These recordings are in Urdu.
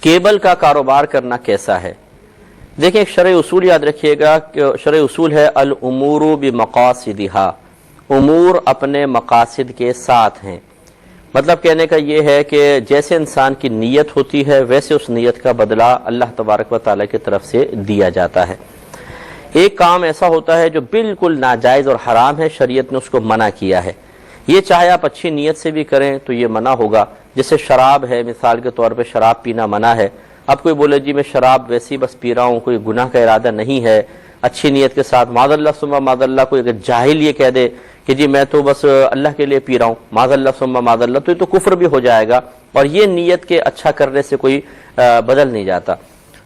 کیبل کا کاروبار کرنا کیسا ہے؟ دیکھیں ایک شرعی اصول یاد رکھیے گا کہ شرعی اصول ہے الامور بمقاصدہا، امور اپنے مقاصد کے ساتھ ہیں۔ مطلب کہنے کا یہ ہے کہ جیسے انسان کی نیت ہوتی ہے ویسے اس نیت کا بدلہ اللہ تبارک و تعالیٰ کی طرف سے دیا جاتا ہے۔ ایک کام ایسا ہوتا ہے جو بالکل ناجائز اور حرام ہے، شریعت نے اس کو منع کیا ہے، یہ چاہے آپ اچھی نیت سے بھی کریں تو یہ منع ہوگا۔ جیسے شراب ہے، مثال کے طور پہ شراب پینا منع ہے۔ اب کوئی بولے جی میں شراب ویسی بس پی رہا ہوں، کوئی گناہ کا ارادہ نہیں ہے، اچھی نیت کے ساتھ، معاذ اللہ ثم معاذ اللہ کوئی اگر جاہل یہ کہہ دے کہ جی میں تو بس اللہ کے لیے پی رہا ہوں، معاذ اللہ ثم معاذ اللہ، تو یہ تو کفر بھی ہو جائے گا، اور یہ نیت کے اچھا کرنے سے کوئی بدل نہیں جاتا۔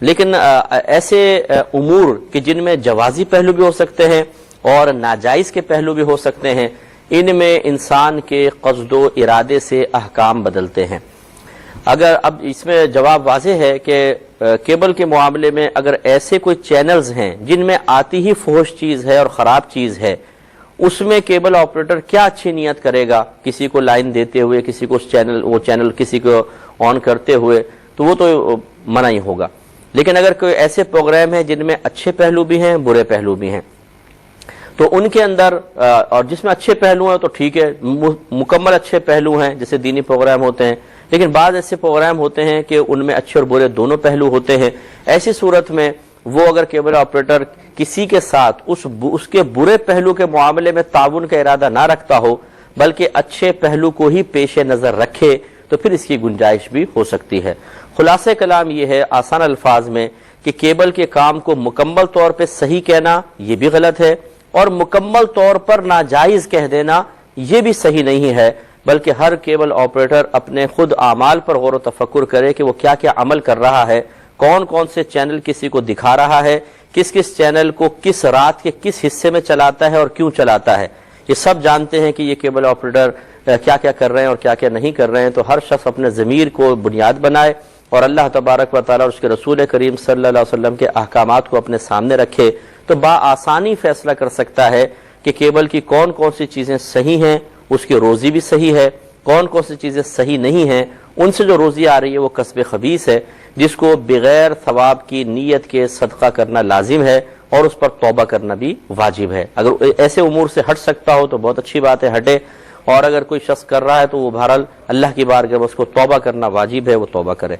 لیکن ایسے امور کہ جن میں جوازی پہلو بھی ہو سکتے ہیں اور ناجائز کے پہلو بھی ہو سکتے ہیں، ان میں انسان کے قصد و ارادے سے احکام بدلتے ہیں۔ اگر اب اس میں جواب واضح ہے کہ کیبل کے معاملے میں اگر ایسے کوئی چینلز ہیں جن میں آتی ہی فحش چیز ہے اور خراب چیز ہے، اس میں کیبل آپریٹر کیا اچھی نیت کرے گا کسی کو لائن دیتے ہوئے، کسی کو وہ چینل کسی کو آن کرتے ہوئے، تو وہ تو منع ہی ہوگا۔ لیکن اگر کوئی ایسے پروگرام ہیں جن میں اچھے پہلو بھی ہیں برے پہلو بھی ہیں، تو ان کے اندر اور جس میں اچھے پہلو ہیں تو ٹھیک ہے، مکمل اچھے پہلو ہیں جیسے دینی پروگرام ہوتے ہیں، لیکن بعض ایسے پروگرام ہوتے ہیں کہ ان میں اچھے اور برے دونوں پہلو ہوتے ہیں۔ ایسی صورت میں وہ اگر کیبل آپریٹر کسی کے ساتھ اس کے برے پہلو کے معاملے میں تعاون کا ارادہ نہ رکھتا ہو بلکہ اچھے پہلو کو ہی پیش نظر رکھے تو پھر اس کی گنجائش بھی ہو سکتی ہے۔ خلاصہ کلام یہ ہے آسان الفاظ میں کہ کیبل کے کام کو مکمل طور پہ صحیح کہنا یہ بھی غلط ہے، اور مکمل طور پر ناجائز کہہ دینا یہ بھی صحیح نہیں ہے، بلکہ ہر کیبل آپریٹر اپنے خود اعمال پر غور و تفکر کرے کہ وہ کیا کیا عمل کر رہا ہے، کون کون سے چینل کسی کو دکھا رہا ہے، کس کس چینل کو کس رات کے کس حصے میں چلاتا ہے اور کیوں چلاتا ہے۔ یہ سب جانتے ہیں کہ یہ کیبل آپریٹر کیا کیا کر رہے ہیں اور کیا کیا نہیں کر رہے ہیں، تو ہر شخص اپنے ضمیر کو بنیاد بنائے اور اللہ تبارک و تعالیٰ اور اس کے رسول کریم صلی اللہ علیہ وسلم کے احکامات کو اپنے سامنے رکھے تو بآسانی فیصلہ کر سکتا ہے کہ کیبل کی کون کون سی چیزیں صحیح ہیں، اس کی روزی بھی صحیح ہے، کون کون سی چیزیں صحیح نہیں ہیں، ان سے جو روزی آ رہی ہے وہ کسب خبیث ہے جس کو بغیر ثواب کی نیت کے صدقہ کرنا لازم ہے اور اس پر توبہ کرنا بھی واجب ہے۔ اگر ایسے امور سے ہٹ سکتا ہو تو بہت اچھی بات ہے، ہٹے، اور اگر کوئی شخص کر رہا ہے تو وہ بہرحال اللہ کی بارگاہ میں اس کو توبہ کرنا واجب ہے، وہ توبہ کرے۔